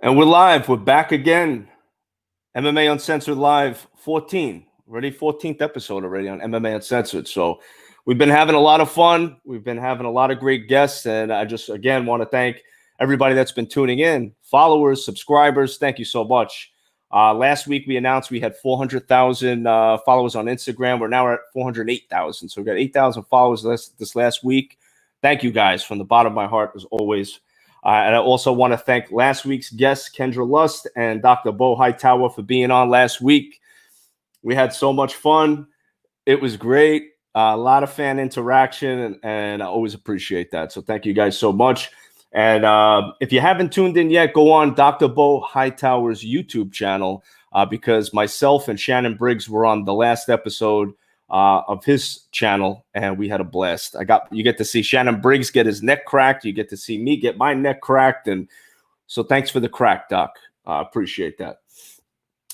And we're live. We're back again. MMA Uncensored Live 14. Already 14th episode already on MMA Uncensored. So we've been having a lot of fun. We've been having a lot of great guests. And I just, again, want to thank everybody that's been tuning in. Followers, subscribers, thank you so much. Last week, we announced we had 400,000 followers on Instagram. We're now at 408,000. So we got 8,000 followers this last week. Thank you guys from the bottom of my heart, as always. And I also want to thank last week's guests, Kendra Lust and Dr. Bo Hightower, for being on last week. We had so much fun. It was great. A lot of fan interaction, and I always appreciate that. So thank you guys so much. And if you haven't tuned in yet, go on Dr. Bo Hightower's YouTube channel because myself and Shannon Briggs were on the last episode of his channel, and we had a blast. You get to see Shannon Briggs get his neck cracked. You get to see me get my neck cracked. And so thanks for the crack, Doc. Appreciate that.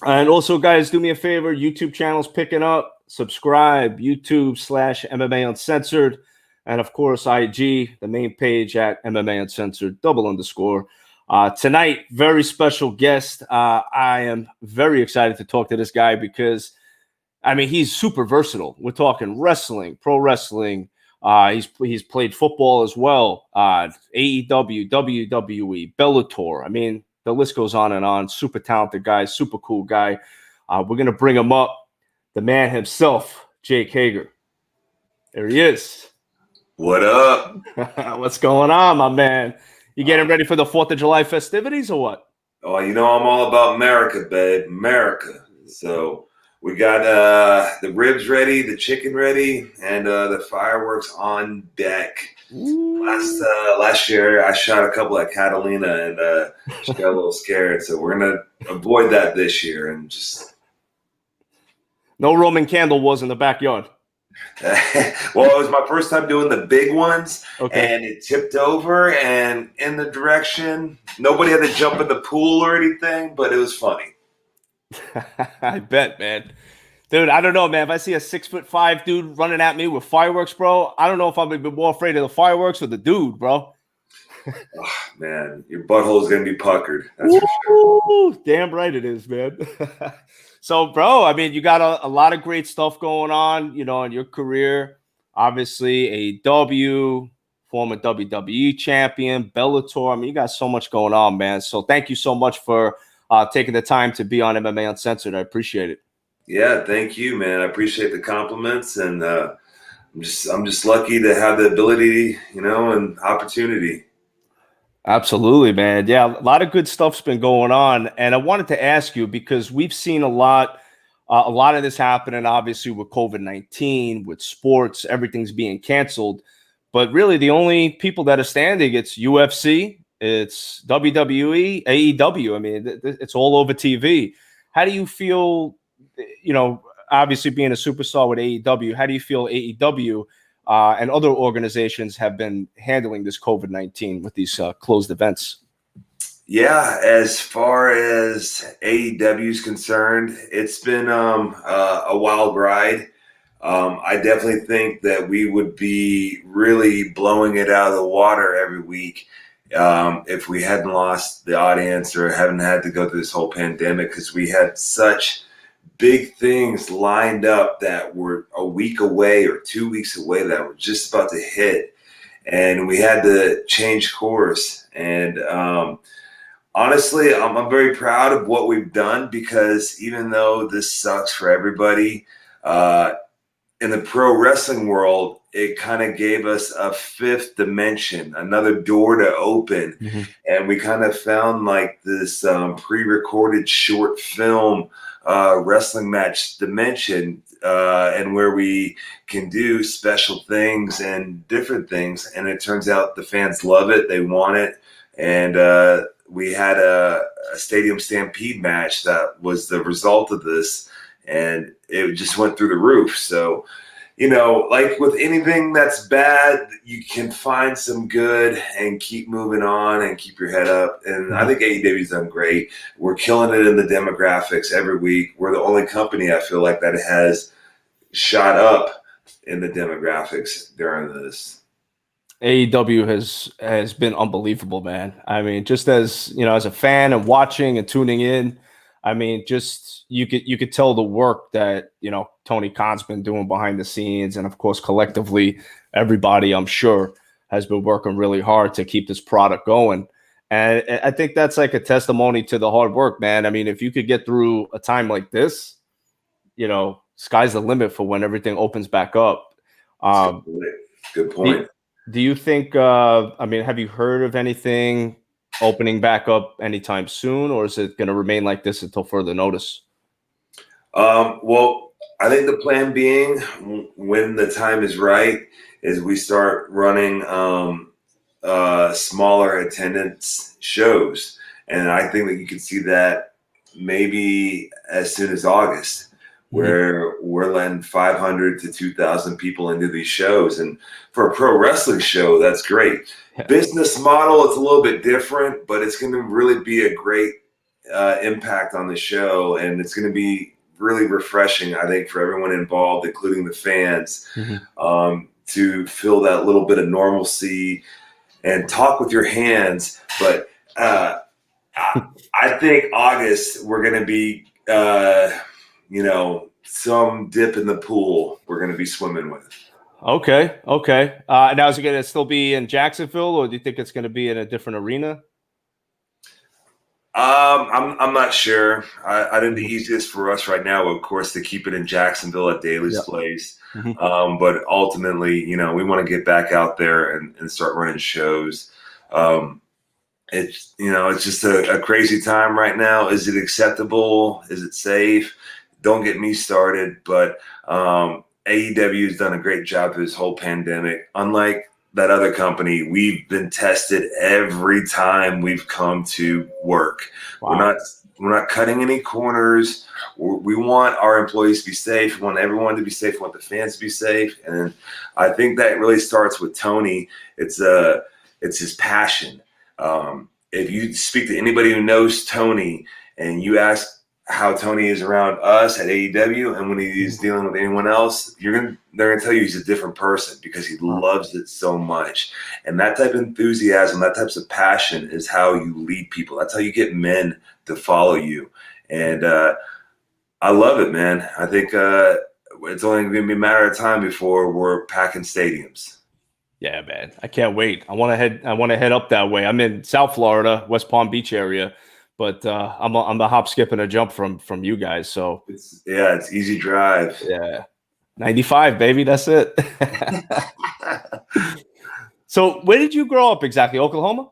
And also, guys, do me a favor. YouTube channel's picking up. Subscribe, YouTube/MMA Uncensored. And of course, IG, the main page at MMA Uncensored, _. Tonight, very special guest. I am very excited to talk to this guy because he's super versatile. We're talking wrestling, pro wrestling. He's played football as well. AEW, WWE, Bellator. The list goes on and on. Super talented guy, super cool guy. We're going to bring him up. The man himself, Jake Hager. There he is. What up? What's going on, my man? You getting ready for the 4th of July festivities or what? Oh, I'm all about America, babe. America. So we got the ribs ready, the chicken ready, and the fireworks on deck. Last year, I shot a couple at Catalina, and she got a little scared. So we're going to avoid that this year and just... No Roman candle was in the backyard. Well, it was my first time doing the big ones, and it tipped over and in the direction. Nobody had to jump in the pool or anything, but it was funny. I bet, man. Dude, I don't know, man. If I see a 6'5" dude running at me with fireworks, bro, I don't know if I'm gonna be more afraid of the fireworks or the dude, bro. Oh, man, your butthole is gonna be puckered. That's for sure. Damn right it is, man. So, bro, you got a lot of great stuff going on, in your career. Obviously, AEW, former WWE champion, Bellator. You got so much going on, man. So thank you so much for taking the time to be on MMA Uncensored. I appreciate it. Yeah, thank you, man. I appreciate the compliments, and I'm just lucky to have the ability, and opportunity. Absolutely, man. Yeah, a lot of good stuff's been going on. And I wanted to ask you, because we've seen a lot of this happening, obviously, with COVID-19, with sports, everything's being canceled. But really, the only people that are standing, it's UFC, it's WWE, AEW. It's all over TV. How do you feel, obviously being a superstar with AEW, how do you feel AEW and other organizations have been handling this COVID-19 with these closed events? Yeah, as far as AEW is concerned, it's been a wild ride. I definitely think that we would be really blowing it out of the water every week if we hadn't lost the audience or haven't had to go through this whole pandemic, because we had such big things lined up that were a week away or 2 weeks away that were just about to hit, and we had to change course. And honestly, I'm very proud of what we've done, because even though this sucks for everybody, in the pro wrestling world, it kind of gave us a fifth dimension, another door to open. Mm-hmm. And we kind of found like this pre-recorded short film wrestling match dimension, and where we can do special things and different things. And it turns out the fans love it. They want it. And we had a Stadium Stampede match that was the result of this, and it just went through the roof. So, like with anything that's bad, you can find some good and keep moving on and keep your head up. And I think AEW's done great. We're killing it in the demographics every week. We're the only company, I feel like, that has shot up in the demographics during this. AEW has been unbelievable, man. I mean, just as as a fan and watching and tuning in, I mean, just you could tell the work that Tony Khan's been doing behind the scenes, and of course, collectively, everybody I'm sure has been working really hard to keep this product going. And I think that's like a testimony to the hard work, man. I mean, if you could get through a time like this, sky's the limit for when everything opens back up. That's good. Um, Good do, point. do you think, I mean, have you heard of anything opening back up anytime soon, or is it going to remain like this until further notice? Well, I think the plan being, when the time is right, is we start running smaller attendance shows, and I think that you can see that maybe as soon as August, Mhm. where we're letting 500 to 2,000 people into these shows. And for a pro wrestling show, that's great. Yeah. Business model, it's a little bit different, but it's going to really be a great impact on the show, and it's going to be really refreshing, I think, for everyone involved, including the fans, Mhm. to feel that little bit of normalcy and talk with your hands. But I think August, we're going to be, some dip in the pool we're going to be swimming with. Okay. Okay. Now, is it going to still be in Jacksonville, or do you think it's going to be in a different arena? I'm not sure. I think the Mhm. easiest for us right now, of course, to keep it in Jacksonville at Daly's Yeah. place. Mhm. But ultimately, we want to get back out there and start running shows. It's just a crazy time right now. Is it acceptable? Is it safe? Don't get me started. But AEW has done a great job through this whole pandemic. Unlike that other company, we've been tested every time we've come to work. We're Wow. not we're not cutting any corners. We want our employees to be safe. We want everyone to be safe. We want the fans to be safe. And I think that really starts with Tony. It's his passion. If you speak to anybody who knows Tony and you ask how Tony is around us at AEW and when he's Mhm. dealing with anyone else, they're gonna tell you he's a different person because he Wow. loves it so much. And that type of enthusiasm, that types of passion is how you lead people. That's how you get men to follow you. And I love it, man. I think it's only going to be a matter of time before we're packing stadiums. Yeah, man. I can't wait. I want to head up that way. I'm in South Florida, West Palm Beach area, but I'm a hop, skip, and a jump from you guys. So It's easy drive. yeah, 95, baby. That's it. So where did you grow up exactly? Oklahoma?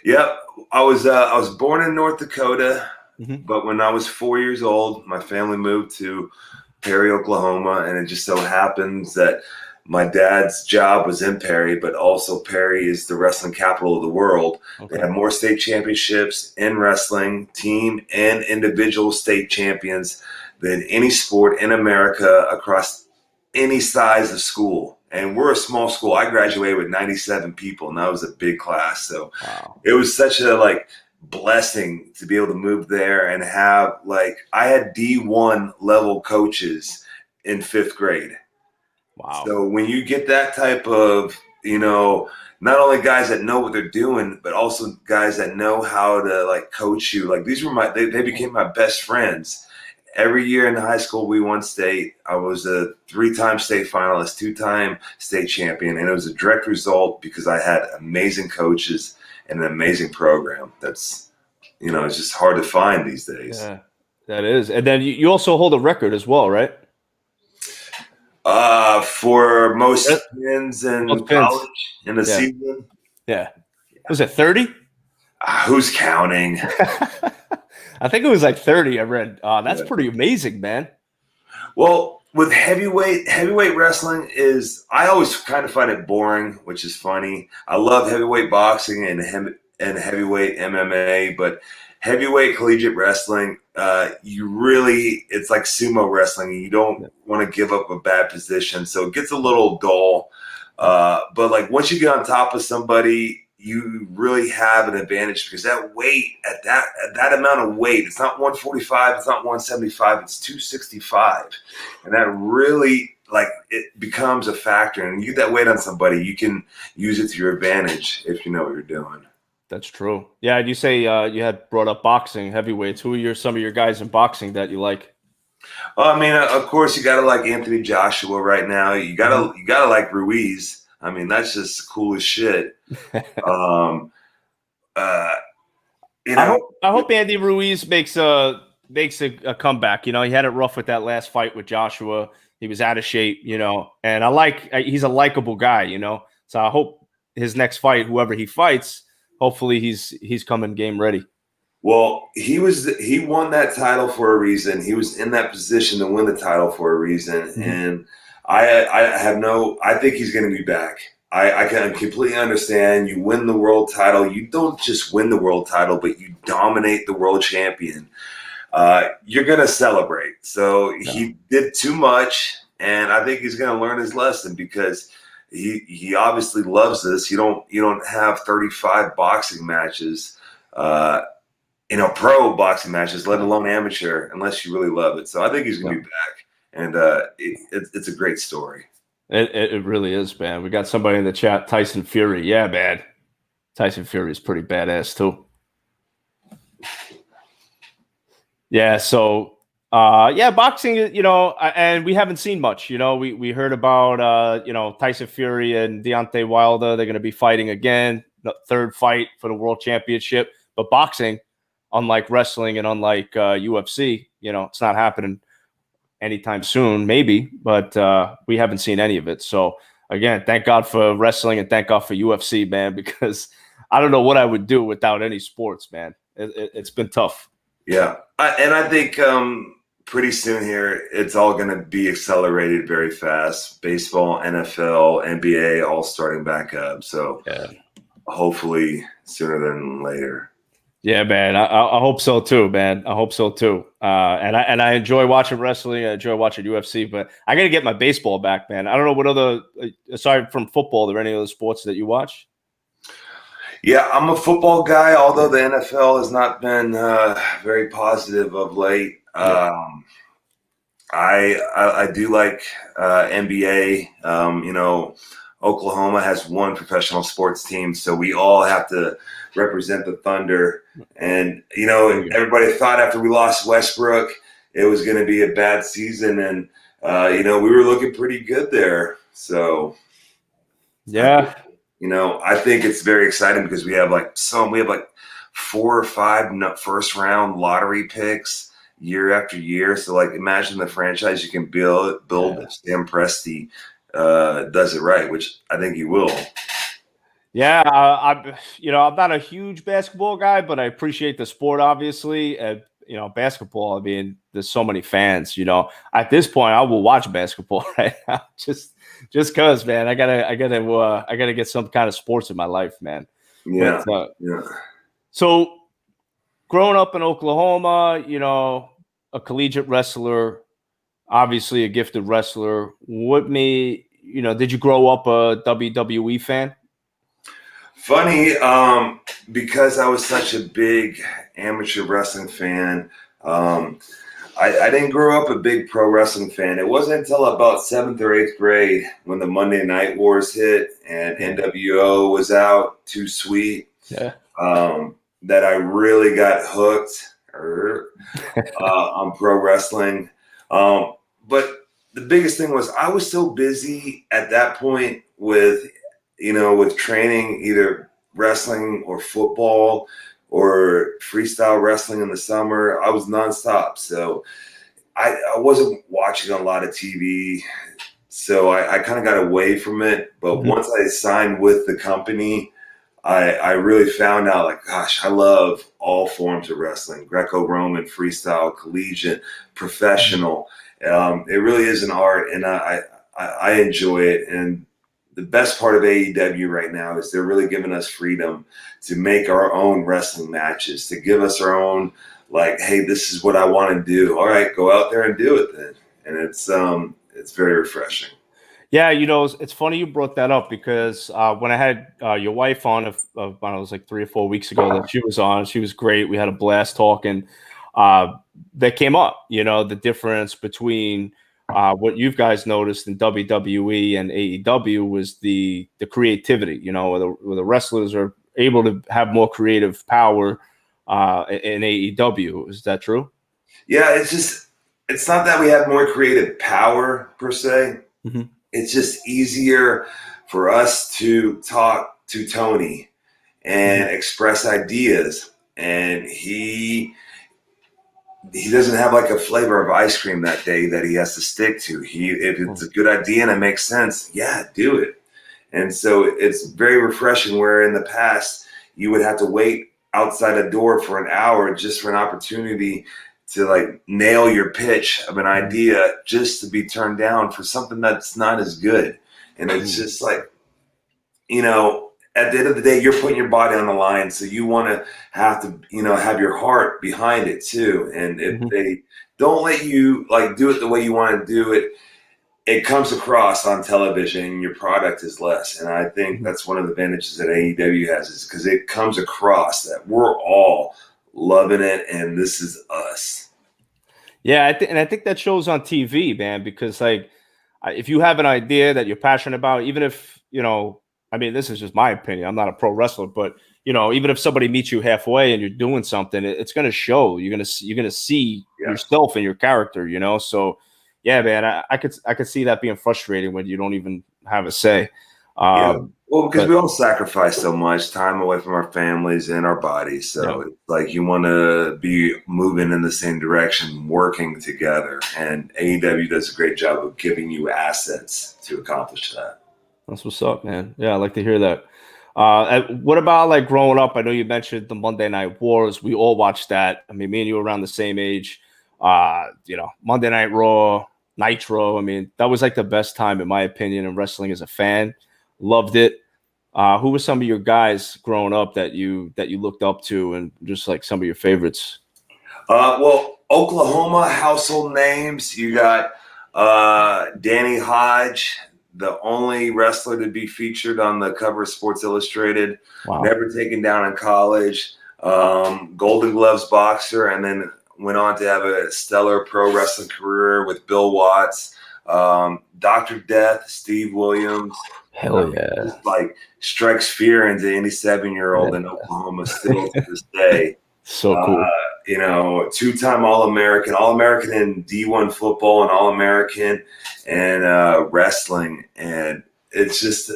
Yep, I was born in North Dakota, Hmm. but when I was 4 years old, my family moved to Perry, Oklahoma, and it just so happens that my dad's job was in Perry, but also Perry is the wrestling capital of the world. They Okay. have more state championships in wrestling, team and individual state champions than any sport in America across any size of school. And we're a small school. I graduated with 97 people, and that was a big class. So Wow. it was such a blessing to be able to move there and have I had D1 level coaches in fifth grade. Wow. So when you get that type of, not only guys that know what they're doing, but also guys that know how to coach you. Like these were they became my best friends. Every year in high school, we won state. I was a 3-time state finalist, 2-time state champion, and it was a direct result because I had amazing coaches and an amazing program. That's, it's just hard to find these days. Yeah, that is. And then you also hold a record as well, right? For Yeah. most wins in Most pins. college in a Yeah. season, Yeah. Was it 30? who's counting? I think it was like 30. I read. That's Yeah. pretty amazing, man. Well, with heavyweight wrestling I always kind of find it boring, which is funny. I love heavyweight boxing and heavyweight MMA, but heavyweight collegiate wrestling, it's like sumo wrestling. You don't Yeah. want to give up a bad position, so it gets a little dull. But once you get on top of somebody, you really have an advantage because that weight at that amount of weight, it's not 145, it's not 175, it's 265, and that really like it becomes a factor, and you get that weight on somebody, you can use it to your advantage if you know what you're doing. That's true. Yeah, you say you had brought up boxing, heavyweights. Who are some of your guys in boxing that you like? Well, I mean, of course, you gotta like Anthony Joshua right now. You gotta like Ruiz. I mean, that's just cool as shit. Um, uh, you know, I hope Andy Ruiz makes a comeback. You know, he had it rough with that last fight with Joshua. He was out of shape, you know, and he's a likable guy, you know. So I hope his next fight, whoever he fights, hopefully he's coming game ready. well, he won that title for a reason. He was in that position to win the title for a reason, and I think he's going to be back. I can completely understand. You win the world title. You don't just win the world title, but you dominate the world champion. You're going to celebrate. So he did too much, and I think he's going to learn his lesson because he obviously loves this. You don't have 35 boxing matches, pro boxing matches, let alone amateur, unless you really love it. So I think he's going to be back, and it's a great story. It really is, man. We got somebody in the chat, Tyson Fury. Yeah, man. Tyson Fury is pretty badass too. Yeah, so boxing, you know, and we haven't seen much. You know, we heard about Tyson Fury and Deontay Wilder. They're going to be fighting again, the third fight for the world championship. But boxing, unlike wrestling and unlike UFC, you know, it's not happening anytime soon, maybe, but we haven't seen any of it. So again, thank God for wrestling and thank God for UFC, man, because I don't know what I would do without any sports, man. It's been tough. Yeah, and I think pretty soon here, it's all going to be accelerated very fast. Baseball, NFL, NBA, all starting back up. So hopefully sooner than later. Yeah, man. I hope so too, man. I hope so too. And I enjoy watching wrestling. I enjoy watching UFC, but I got to get my baseball back, man. I don't know what other, aside from football, are there any other sports that you watch? Yeah, I'm a football guy, although the NFL has not been very positive of late. I do like NBA. Oklahoma has one professional sports team, so we all have to represent the Thunder. And, everybody thought after we lost Westbrook, it was going to be a bad season. And, we were looking pretty good there. So, yeah. I think it's very exciting because we have like 4 or 5 first round lottery picks year after year. So like imagine the franchise you can build if Sam Presti does it right, which I think he will. Yeah, I'm not a huge basketball guy, but I appreciate the sport, obviously. And basketball, I mean, there's so many fans. At this point, I will watch basketball right now, just because, man. I gotta get some kind of sports in my life, man. Yeah, So, growing up in Oklahoma, a collegiate wrestler, obviously a gifted wrestler. Did you grow up a WWE fan? Funny, because I was such a big amateur wrestling fan, I didn't grow up a big pro wrestling fan. It wasn't until about 7th or 8th grade when the Monday Night Wars hit and NWO was out, Too Sweet, that I really got hooked on pro wrestling. But the biggest thing was I was so busy at that point with training, either wrestling or football or freestyle wrestling in the summer. I was nonstop. So I wasn't watching a lot of TV. So I kind of got away from it. But once I signed with the company, I really found out, like, gosh, I love all forms of wrestling: Greco-Roman, freestyle, collegiate, professional. It really is an art, and I enjoy it. And the best part of AEW right now is they're really giving us freedom to make our own wrestling matches, to give us our own, like, hey, this is what I want to do. All right, go out there and do it then. And it's very refreshing. Yeah, it's funny you brought that up because when I had your wife on, it was like 3 or 4 weeks ago that she was on. She was great. We had a blast talking. That came up, the difference between What you guys noticed in WWE and AEW was the creativity. You know, where the wrestlers are able to have more creative power in AEW. Is that true? Yeah, it's not that we have more creative power per se. Mm-hmm. It's just easier for us to talk to Tony and express ideas. And he doesn't have like a flavor of ice cream that day that he has to stick to. If it's a good idea and it makes sense, yeah, do it. And so it's very refreshing, where in the past you would have to wait outside a door for an hour just for an opportunity to like nail your pitch of an idea, just to be turned down for something that's not as good. And it's just like, you know, at the end of the day, you're putting your body on the line. So you want to have your heart behind it too. And if they don't let you like do it the way you want to do it, it comes across on television and your product is less. And I think that's one of the advantages that AEW has, is because it comes across that we're all loving it and this is us. Yeah, I think that shows on TV, man, because like if you have an idea that you're passionate about, even if, you know, I mean, this is just my opinion. I'm not a pro wrestler, but you know, even if somebody meets you halfway and you're doing something, it's going to show. You're going to see yourself and your character, you know? So yeah, man, I could see that being frustrating when you don't even have a say. Well, because we all sacrifice so much time away from our families and our bodies. So it's like you want to be moving in the same direction, working together. And AEW does a great job of giving you assets to accomplish that. That's what's up, man. Yeah, I like to hear that. What about like growing up? I know you mentioned the Monday Night Wars. We all watched that. I mean, me and you were around the same age. You know, Monday Night Raw, Nitro. I mean, that was like the best time, in my opinion, in wrestling as a fan. Loved it. Who were some of your guys growing up that you looked up to, and just like some of your favorites? Well, Oklahoma household names. You got Danny Hodge, the only wrestler to be featured on the cover of Sports Illustrated. Wow. Never taken down in college. Golden Gloves boxer, and then went on to have a stellar pro wrestling career with Bill Watts. Dr. Death, Steve Williams. Hell yeah. Just like strikes fear into any 7-year-old in Oklahoma still to this day. So cool. You know, 2-time All-American in D1 football and All-American and wrestling. And it's just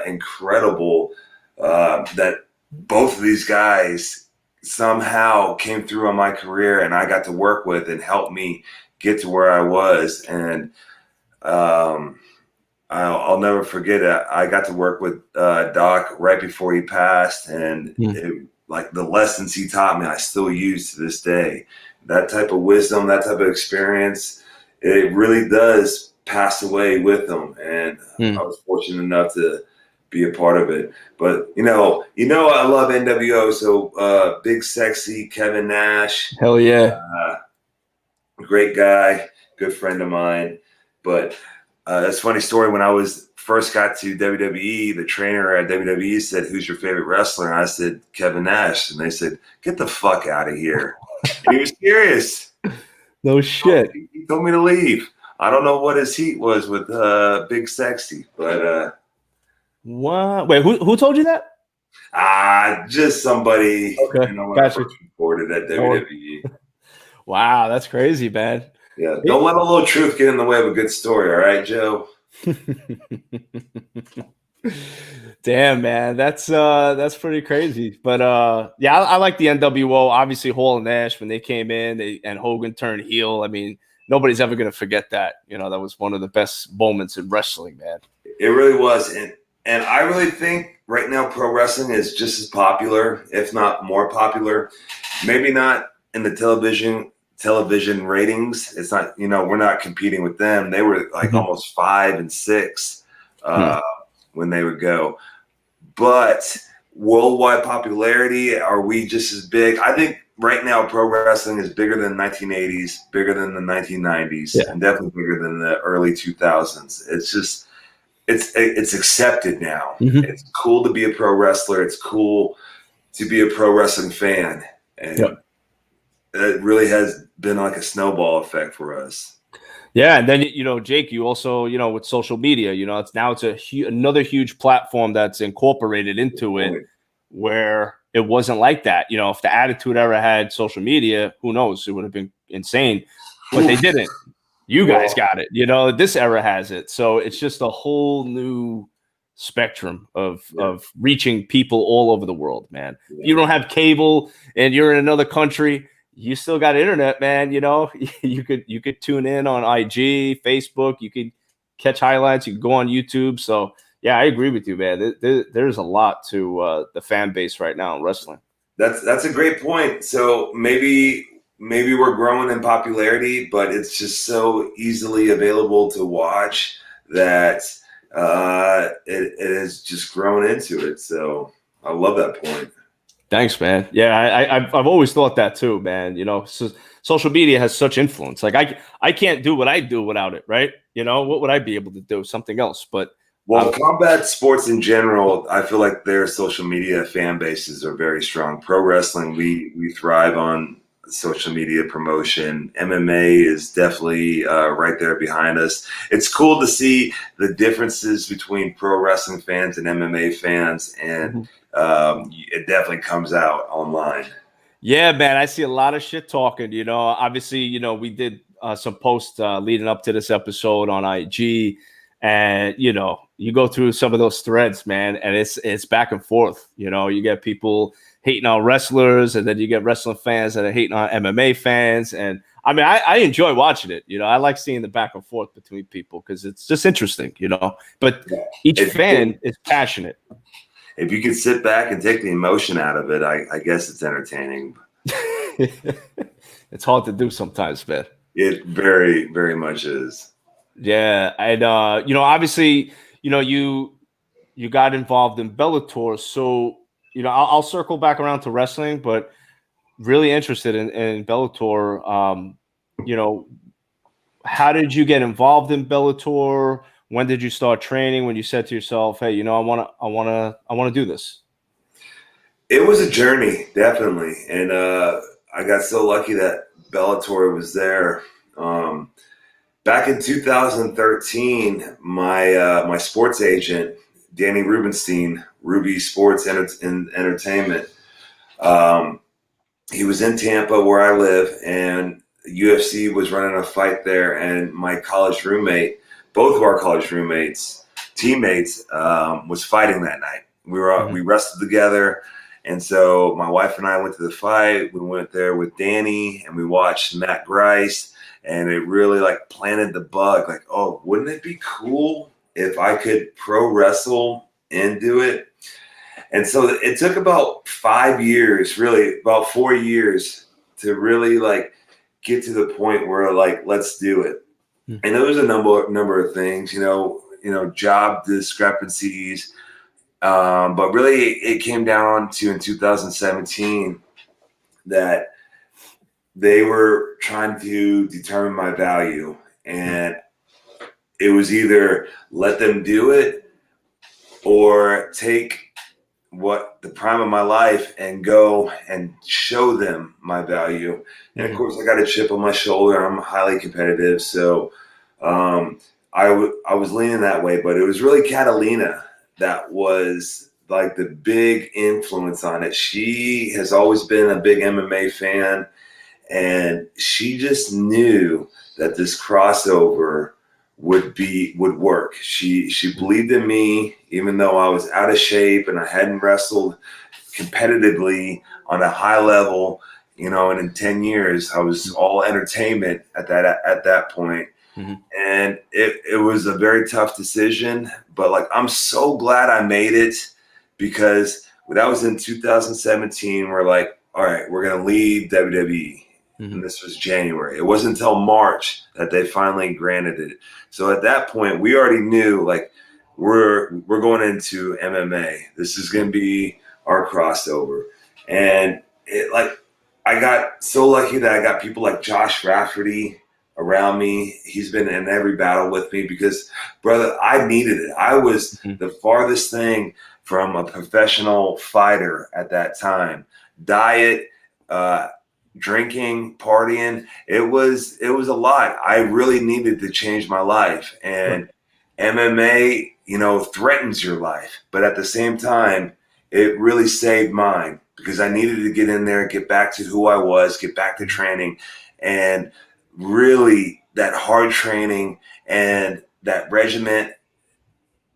incredible that both of these guys somehow came through on my career and I got to work with and help me get to where I was. And I'll never forget it. I got to work with Doc right before he passed, and like the lessons he taught me, I still use to this day. That type of wisdom, that type of experience, it really does pass away with them. And I was fortunate enough to be a part of it. But you know, I love NWO. So Big Sexy Kevin Nash. Hell yeah. Great guy, good friend of mine. But that's a funny story. When I first got to WWE, the trainer at WWE said, "Who's your favorite wrestler?" And I said, "Kevin Nash." And they said, "Get the fuck out of here." And he was serious. No shit. He told me to leave. I don't know what his heat was with Big Sexy, but what? Wait, who told you that? Just somebody. Okay, you know, when gotcha. I first reported at WWE. Wow, that's crazy, man. Yeah, don't let a little truth get in the way of a good story, all right, Joe? Damn, man, that's pretty crazy. But yeah, I like the NWO. Obviously, Hall and Nash when they came in, and Hogan turned heel. I mean, nobody's ever gonna forget that. You know, that was one of the best moments in wrestling, man. It really was, and I really think right now pro wrestling is just as popular, if not more popular. Maybe not in the television ratings. It's not, we're not competing with them. They were like almost 5 and 6 when they would go. But worldwide popularity, are we just as big? I think right now pro wrestling is bigger than the 1980s, bigger than the 1990s, and definitely bigger than the early 2000s. It's just, it's accepted now. It's cool to be a pro wrestler. It's cool to be a pro wrestling fan. And it really has been like a snowball effect for us. Yeah, and then Jake, you also with social media, it's another huge platform that's incorporated into it, where it wasn't like that. If the Attitude Era had social media, who knows? It would have been insane, but they didn't. You guys got it. This era has it, so it's just a whole new spectrum of reaching people all over the world, man. If you don't have cable and you're in another country, you still got internet, man. You could tune in on IG, Facebook. You could catch highlights. You could go on YouTube. So yeah, I agree with you, man. There's a lot to the fan base right now in wrestling. That's a great point. So maybe we're growing in popularity, but it's just so easily available to watch that it has just grown into it. So I love that point. Thanks, man. Yeah, I've always thought that too, man. Social media has such influence. Like I can't do what I do without it, right? What would I be able to do? Something else. But combat sports in general, I feel like their social media fan bases are very strong. Pro wrestling, we thrive on social media promotion. MMA is definitely right there behind us. It's cool to see the differences between pro wrestling fans and MMA fans, and it definitely comes out online. Yeah, man, I see a lot of shit talking. Obviously, we did some posts leading up to this episode on IG, and you go through some of those threads, man, and it's back and forth. You get people hating on wrestlers, and then you get wrestling fans that are hating on MMA fans, and I mean, I enjoy watching it. I like seeing the back and forth between people because it's just interesting. But each fan is passionate. If you could sit back and take the emotion out of it, I guess it's entertaining. It's hard to do sometimes, man. It very, very much is. Yeah, and obviously, you got involved in Bellator, so I'll circle back around to wrestling, but really interested in Bellator. How did you get involved in Bellator? When did you start training? When you said to yourself, "Hey, I want to do this"? It was a journey, definitely, and I got so lucky that Bellator was there. Back in 2013, my sports agent, Danny Rubenstein, Ruby Sports Entertainment, he was in Tampa where I live, and UFC was running a fight there, and my college roommate, both of our college teammates, was fighting that night. We wrestled together, and so my wife and I went to the fight. We went there with Danny, and we watched Matt Grice, and it really planted the bug. Oh, wouldn't it be cool if I could pro wrestle and do it? And so it took about 5 years, really about 4 years, to really get to the point where let's do it. And there was a number of things, job discrepancies, but really it came down to in 2017 that they were trying to determine my value, and it was either let them do it or take what the prime of my life and go and show them my value. And of course I got a chip on my shoulder. I'm highly competitive. So I was leaning that way, but it was really Catalina that was the big influence on it. She has always been a big MMA fan, and she just knew that this crossover would work. She believed in me, even though I was out of shape and I hadn't wrestled competitively on a high level, and in 10 years I was all entertainment at that point. And it was a very tough decision, but I'm so glad I made it, because that was in 2017. We're all right, we're gonna leave WWE. And this was January. It wasn't until March that they finally granted it. So at that point, we already knew we're going into MMA. This is going to be our crossover. And I got so lucky that I got people like Josh Rafferty around me. He's been in every battle with me because, brother, I needed it. I was the farthest thing from a professional fighter at that time. Diet, drinking, partying. It was a lot. I really needed to change my life. And MMA, threatens your life. But at the same time, it really saved mine because I needed to get in there, get back to who I was, get back to training. And really, that hard training and that regiment,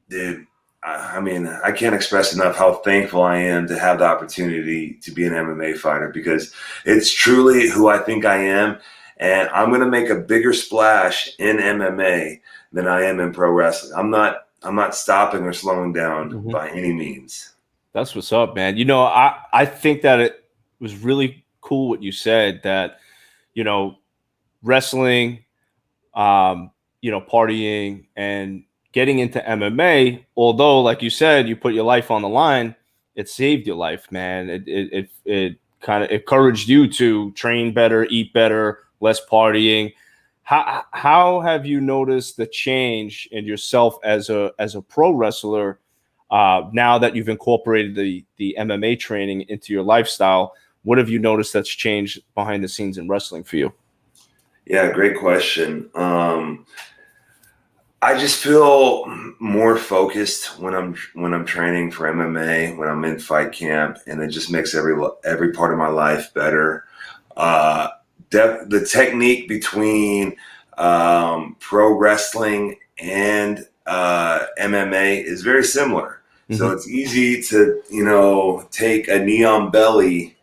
dude, I mean, I can't express enough how thankful I am to have the opportunity to be an MMA fighter because it's truly who I think I am. And I'm going to make a bigger splash in MMA than I am in pro wrestling. I'm not stopping or slowing down by any means. That's what's up, man. I think that it was really cool what you said that, wrestling, partying and getting into MMA, although, like you said, you put your life on the line, it saved your life, man. It kind of encouraged you to train better, eat better, less partying. How have you noticed the change in yourself as a pro wrestler now that you've incorporated the MMA training into your lifestyle? What have you noticed that's changed behind the scenes in wrestling for you? Yeah, great question. I just feel more focused when I'm training for MMA, when I'm in fight camp, and it just makes every part of my life better. The technique between pro wrestling and MMA is very similar. Mm-hmm. So it's easy to, take a knee on belly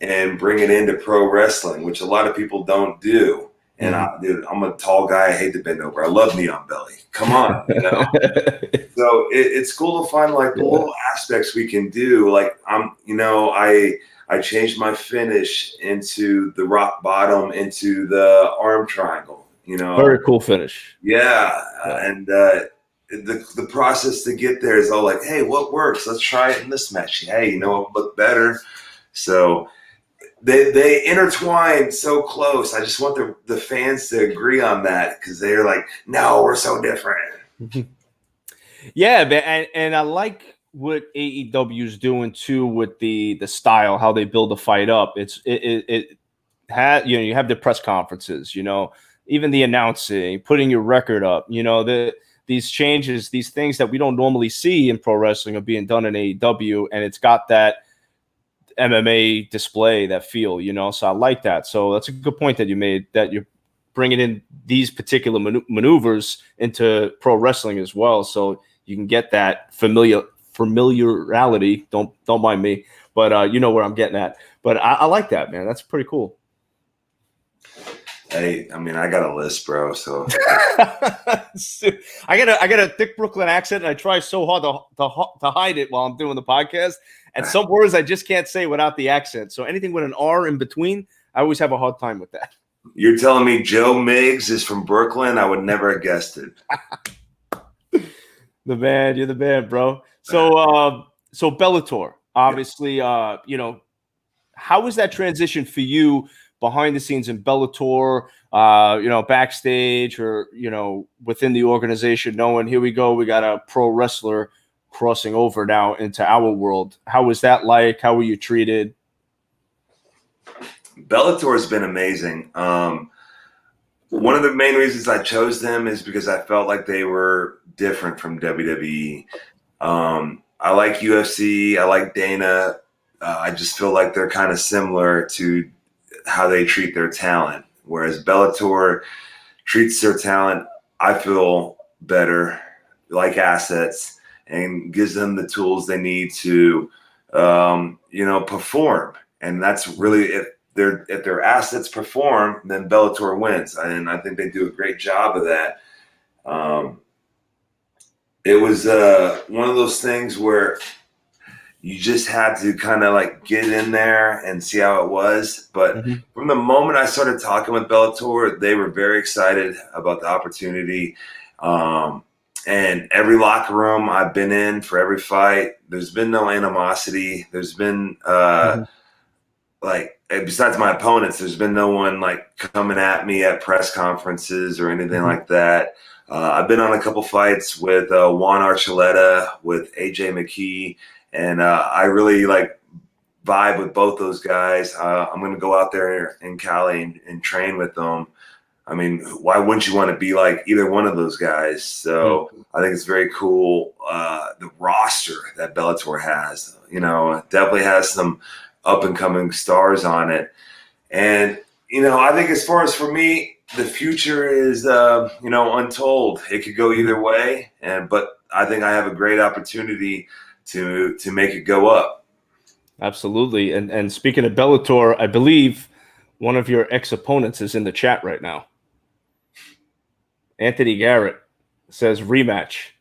and bring it into pro wrestling, which a lot of people don't do. And I'm a tall guy. I hate to bend over. I love knee on belly. Come on, So it's cool to find like the little aspects we can do. Like I changed my finish into the rock bottom, into the arm triangle. Very cool finish. Yeah. And the process to get there is all like, hey, what works? Let's try it in this match. Hey, it would look better. So. They intertwine so close. I just want the fans to agree on that because they're like, no, we're so different. Yeah, man, and I like what AEW is doing too with the style, how they build the fight up. It had you have the press conferences, even the announcing, putting your record up, these changes, these things that we don't normally see in pro wrestling are being done in AEW, and it's got that MMA display, that feel, so I like that. So that's a good point that you made, that you're bringing in these particular maneuvers into pro wrestling as well, so you can get that familiarity. Don't mind me, but you know where I'm getting at. But I like that, man. That's pretty cool. Hey, I mean, I got a list, bro. So I got a thick Brooklyn accent, and I try so hard to hide it while I'm doing the podcast. And some words I just can't say without the accent. So anything with an R in between, I always have a hard time with that. You're telling me Joe Miggs is from Brooklyn? I would never have guessed it. The man, you're the man, bro. So Bellator, obviously, how was that transition for you behind the scenes in Bellator, backstage or, within the organization, knowing here we go, we got a pro wrestler crossing over now into our world? How was that like? How were you treated? Bellator has been amazing. One of the main reasons I chose them is because I felt like they were different from WWE. I like UFC. I like Dana. I just feel like they're kind of similar to how they treat their talent. Whereas Bellator treats their talent, I feel, better, like assets, and gives them the tools they need to, perform. And that's really, if their assets perform, then Bellator wins. And I think they do a great job of that. It was one of those things where you just had to kind of like get in there and see how it was. But from the moment I started talking with Bellator, they were very excited about the opportunity. And every locker room I've been in for every fight, there's been no animosity. There's been besides my opponents, there's been no one like coming at me at press conferences or anything like that. I've been on a couple fights with Juan Archuleta, with AJ McKee, and I really like vibe with both those guys. I'm going to go out there in Cali and train with them. I mean, why wouldn't you want to be like either one of those guys? So I think it's very cool. The roster that Bellator has, definitely has some up and coming stars on it. And, I think as far as for me, the future is, untold. It could go either way. But I think I have a great opportunity to make it go up. Absolutely. And speaking of Bellator, I believe one of your ex-opponents is in the chat right now. Anthony Garrett says rematch.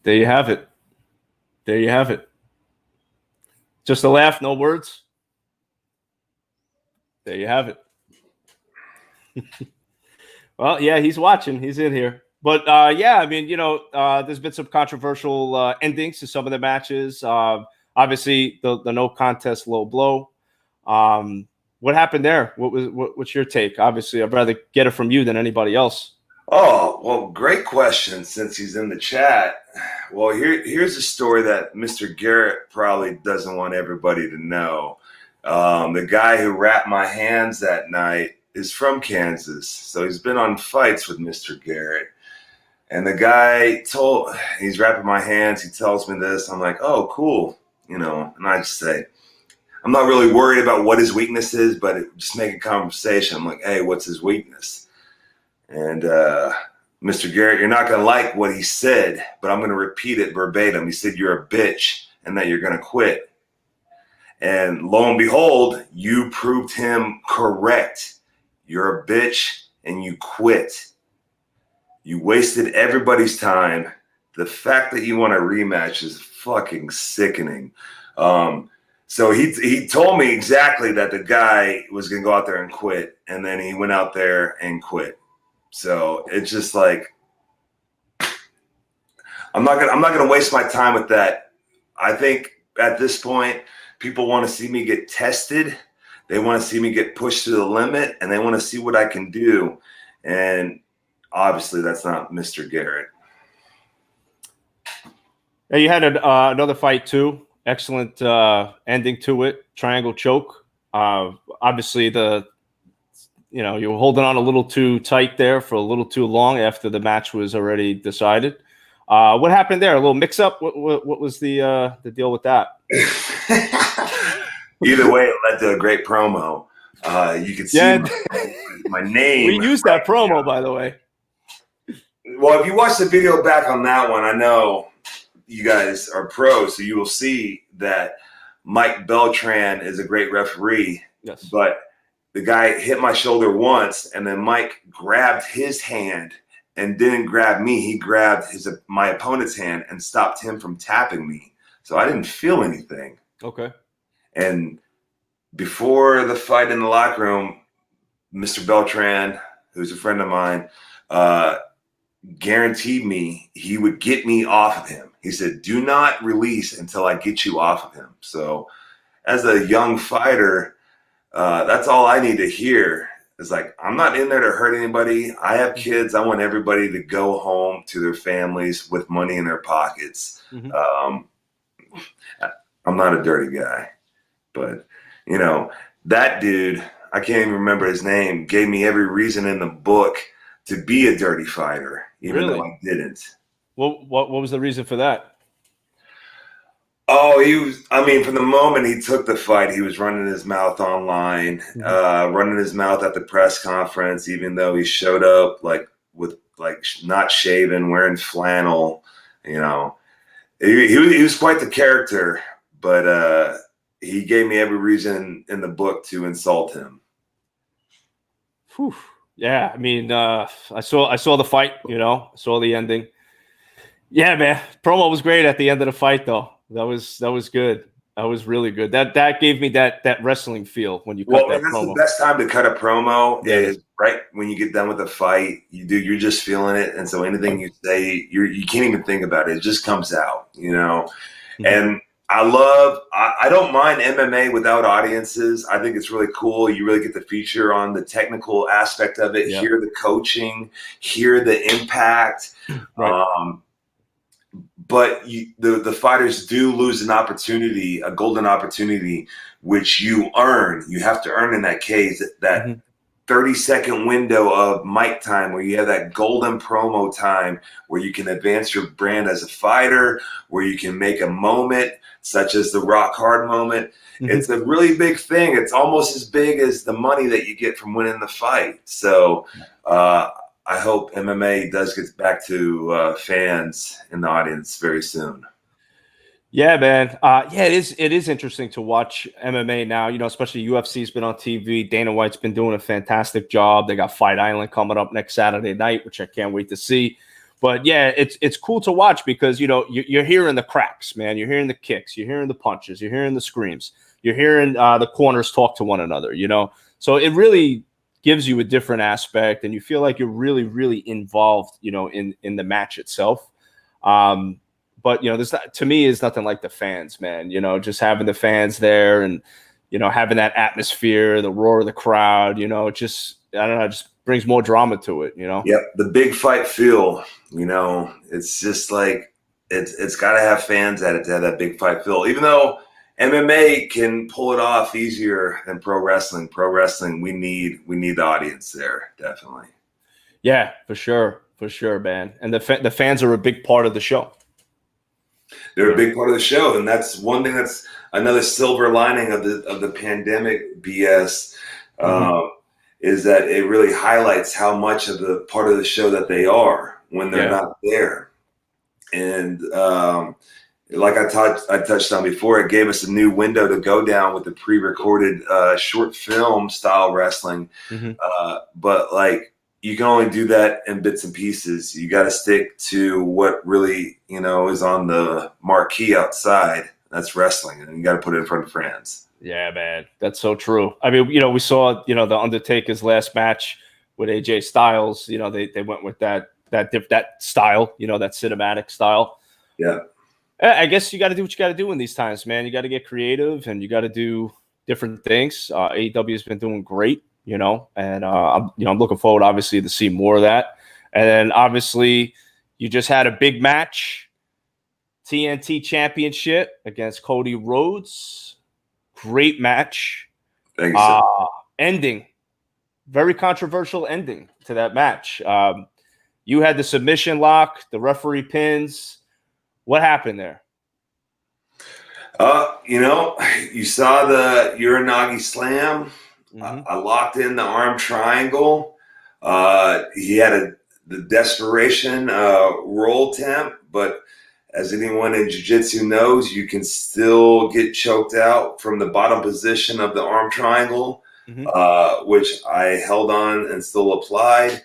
There you have it. There you have it. Just a laugh, no words. There you have it. Well, yeah, he's watching. He's in here. But, yeah, I mean, there's been some controversial endings to some of the matches. Obviously, the no contest low blow. What happened there? What's your take? Obviously, I'd rather get it from you than anybody else. Oh, well, great question since he's in the chat. Well, here's a story that Mr. Garrett probably doesn't want everybody to know. The guy who wrapped my hands that night is from Kansas, so he's been on fights with Mr. Garrett. And the guy he's wrapping my hands, he tells me this. I'm like, oh, cool. And I just say, I'm not really worried about what his weakness is, but just make a conversation. I'm like, hey, what's his weakness? And Mr. Garrett, you're not going to like what he said, but I'm going to repeat it verbatim. He said, you're a bitch and that you're going to quit. And lo and behold, you proved him correct. You're a bitch and you quit. You wasted everybody's time. The fact that you want a rematch is fucking sickening. So he told me exactly that the guy was going to go out there and quit. And then he went out there and quit. So it's just like, I'm not gonna waste my time with that. I think at this point, people want to see me get tested. They want to see me get pushed to the limit, and they want to see what I can do. And obviously, that's not Mr. Garrett. Yeah, you had another fight too. Excellent ending to it. Triangle choke. Obviously, you were holding on a little too tight there for a little too long after the match was already decided. What happened there? A little mix-up? What was the deal with that? Either way, it led to a great promo. You can see my name. We used that promo, by the way. Well, if you watch the video back on that one, I know you guys are pros, so you will see that Mike Beltran is a great referee. Yes. But the guy hit my shoulder once, and then Mike grabbed his hand and didn't grab me. He grabbed my opponent's hand and stopped him from tapping me. So I didn't feel anything. Okay. And before the fight in the locker room, Mr. Beltran, who's a friend of mine, guaranteed me he would get me off of him. He said, do not release until I get you off of him. So as a young fighter, that's all I need to hear. It's like, I'm not in there to hurt anybody. I have kids. I want everybody to go home to their families with money in their pockets. Mm-hmm. I'm not a dirty guy. But, that dude, I can't even remember his name, gave me every reason in the book to be a dirty fighter, even though I didn't. Well, what was the reason for that? Oh, from the moment he took the fight, he was running his mouth online, running his mouth at the press conference, even though he showed up with not shaven, wearing flannel, He was quite the character, but he gave me every reason in the book to insult him. Whew. Yeah, I saw the fight, I saw the ending. Yeah, man, promo was great at the end of the fight, though. That was good. That was really good. That gave me that wrestling feel when you cut that that's promo. The best time to cut a promo is right when you get done with the fight. You're just feeling it, and so anything you say, you can't even think about it. It just comes out, Mm-hmm. And I don't mind MMA without audiences. I think it's really cool. You really get to feature on the technical aspect of it, Yeah. hear the coaching, hear the impact. Right. But the fighters do lose an opportunity, a golden opportunity, which you earn. You have to earn in that case that Mhm. 30-second window of mic time where you have that golden promo time where you can advance your brand as a fighter, where you can make a moment such as the rock hard moment. Mhm. It's a really big thing. It's almost as big as the money that you get from winning the fight. So I hope MMA does get back to fans in the audience very soon. Yeah, man. Yeah, it is interesting to watch MMA now, especially UFC's been on TV. Dana White's been doing a fantastic job. They got Fight Island coming up next Saturday night, which I can't wait to see. But yeah, it's cool to watch because you're hearing the cracks, man. You're hearing the kicks, you're hearing the punches, you're hearing the screams, you're hearing the corners talk to one another. So it really gives you a different aspect, and you feel like you're really, really involved, in the match itself. But to me is nothing like the fans, man. Just having the fans there and having that atmosphere, the roar of the crowd. It just I don't know, it just brings more drama to it. Yep, the big fight feel. It's just like it's got to have fans at it to have that big fight feel. Even though MMA can pull it off easier than pro wrestling. Pro wrestling, we need the audience there, definitely. Yeah, for sure, man. And the fans are a big part of the show. They're a big part of the show, and that's one thing. That's another silver lining of the pandemic BS. Mm-hmm. Is that it really highlights how much of the part of the show that they are when they're Yeah. not there. And like I touched on before, it gave us a new window to go down with the pre-recorded short film style wrestling. Mm-hmm. But like you can only do that in bits and pieces. You got to stick to what really is on the marquee outside. That's wrestling, and you got to put it in front of fans. Yeah, man, that's so true. I mean, we saw the Undertaker's last match with AJ Styles. They went with that style, that cinematic style. Yeah. I guess you got to do what you got to do in these times, man. You got to get creative and you got to do different things. AEW has been doing great, and I'm looking forward, obviously, to see more of that. And then, obviously, you just had a big match, TNT Championship against Cody Rhodes. Great match. Thank you, sir. Ending, very controversial ending to that match. You had the submission lock, the referee pins. What happened there? You saw the Uranagi slam. Mm-hmm. I locked in the arm triangle. He had the desperation roll temp, but as anyone in jiu-jitsu knows, you can still get choked out from the bottom position of the arm triangle, which I held on and still applied.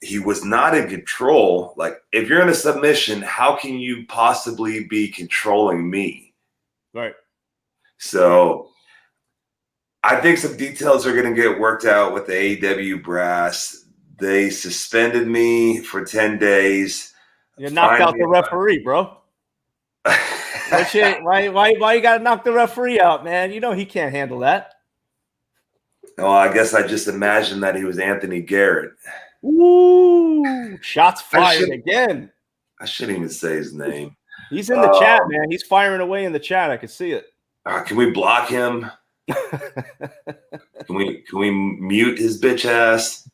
He was not in control. Like, if you're in a submission, how can you possibly be controlling me? Right. So I think some details are going to get worked out with the AEW brass. They suspended me for 10 days. You knocked out the referee, bro. Why you got to knock the referee out, man? He can't handle that. Oh, I guess I just imagined that he was Anthony Garrett. Ooh, shots fired again. I shouldn't even say his name. He's in the chat, man. He's firing away in the chat. I can see it. Can we block him? Can we mute his bitch ass?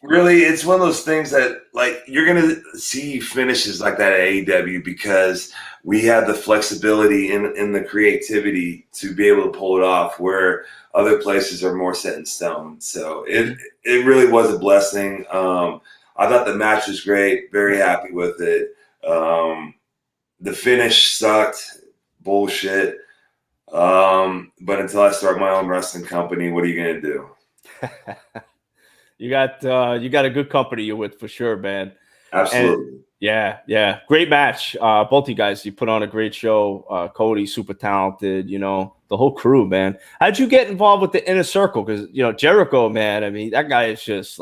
Really, it's one of those things that, like, you're gonna see finishes like that at AEW because we have the flexibility in the creativity to be able to pull it off, where other places are more set in stone. So it really was a blessing. I thought the match was great. Very happy with it. The finish sucked. Bullshit. But until I start my own wrestling company, what are you gonna do? You got a good company you're with for sure, man. Absolutely. And yeah. Great match. Both you guys, you put on a great show. Cody, super talented, the whole crew, man. How'd you get involved with the Inner Circle? Because, Jericho, man, I mean, that guy is just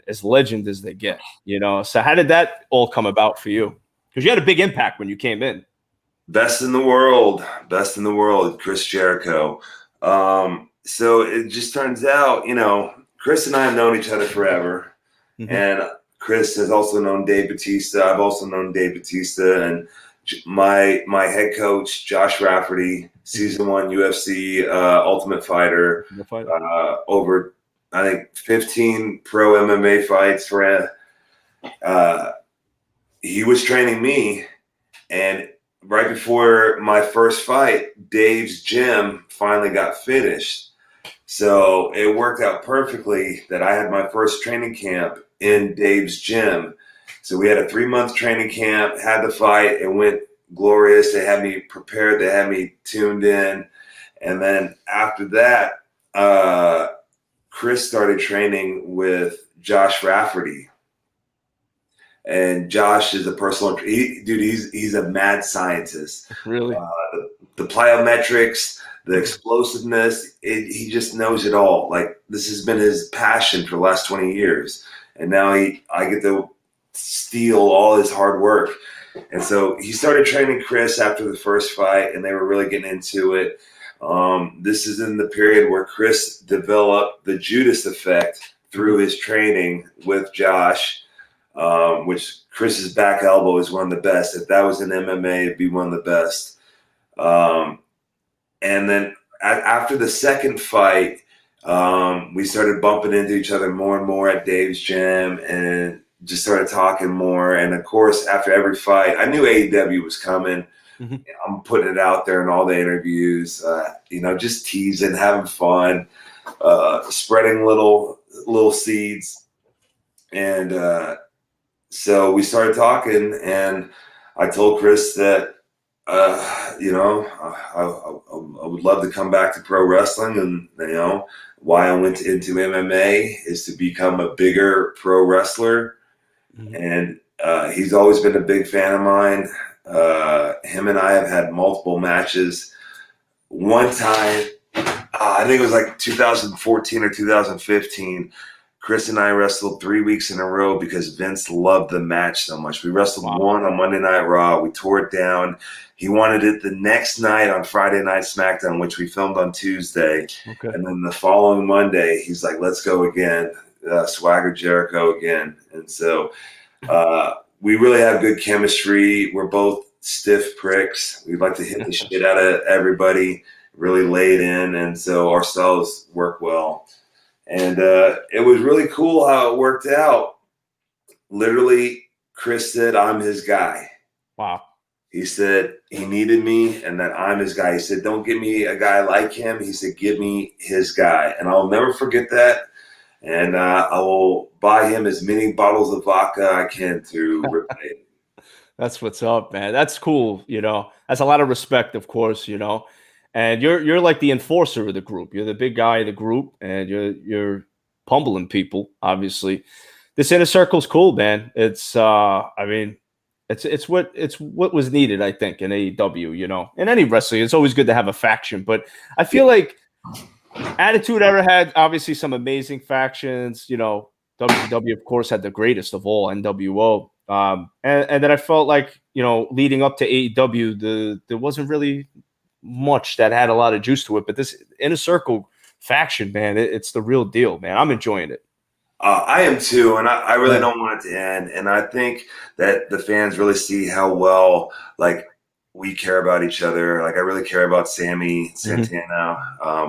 as legend as they get, So how did that all come about for you? Because you had a big impact when you came in. Best in the world, Chris Jericho. So it just turns out, Chris and I have known each other forever. Mm-hmm. And Chris has also known Dave Bautista. I've also known Dave Bautista. And my head coach, Josh Rafferty, season 1 UFC Ultimate Fighter, over, I think, 15 pro MMA fights for he was training me. And right before my first fight, Dave's gym finally got finished. So it worked out perfectly that I had my first training camp in Dave's gym. So we had a 3-month training camp, had the fight, it went glorious. They had me prepared, they had me tuned in. And then after that, Chris started training with Josh Rafferty. And Josh is a personal he's a mad scientist. Really? The plyometrics, the explosiveness, he just knows it all. Like, this has been his passion for the last 20 years. And now I get to steal all his hard work. And so he started training Chris after the first fight, and they were really getting into it. This is in the period where Chris developed the Judas effect through his training with Josh. Which Chris's back elbow is one of the best. If that was in MMA, it'd be one of the best. And then after the second fight, we started bumping into each other more and more at Dave's gym and just started talking more. And of course, after every fight, I knew AEW was coming. Mm-hmm. I'm putting it out there in all the interviews, just teasing, having fun, spreading little seeds. And so we started talking, and I told Chris that, I would love to come back to pro wrestling, and, why I went into MMA is to become a bigger pro wrestler. Mm-hmm. And he's always been a big fan of mine. Him and I have had multiple matches. One time, I think it was like 2014 or 2015, Chris and I wrestled 3 weeks in a row because Vince loved the match so much. We wrestled one on Monday Night Raw. We tore it down. He wanted it the next night on Friday Night SmackDown, which we filmed on Tuesday. Okay. And then the following Monday, he's like, let's go again. Swagger Jericho again. And so we really have good chemistry. We're both stiff pricks. We like to hit the shit out of everybody, really lay it in. And so our styles work well. And it was really cool how it worked out. Literally, Chris said, I'm his guy. Wow. He said he needed me and that I'm his guy. He said, don't give me a guy like him. He said, give me his guy. And I'll never forget that. And I will buy him as many bottles of vodka I can to repay. That's what's up, man. That's cool. That's a lot of respect, of course, And you're like the enforcer of the group. You're the big guy of the group, and you're pummeling people. Obviously, this inner circle's cool, man. It's it's what was needed, I think, in AEW. In any wrestling, it's always good to have a faction. But I feel like Attitude Era had obviously some amazing factions. WCW, of course, had the greatest of all, NWO. And then I felt like leading up to AEW, there wasn't really much that had a lot of juice to it, but this Inner Circle faction, man, it's the real deal, man. I'm enjoying it. I am too, and I really don't want it to end. And I think that the fans really see how well, we care about each other. I really care about Sammy, Santana,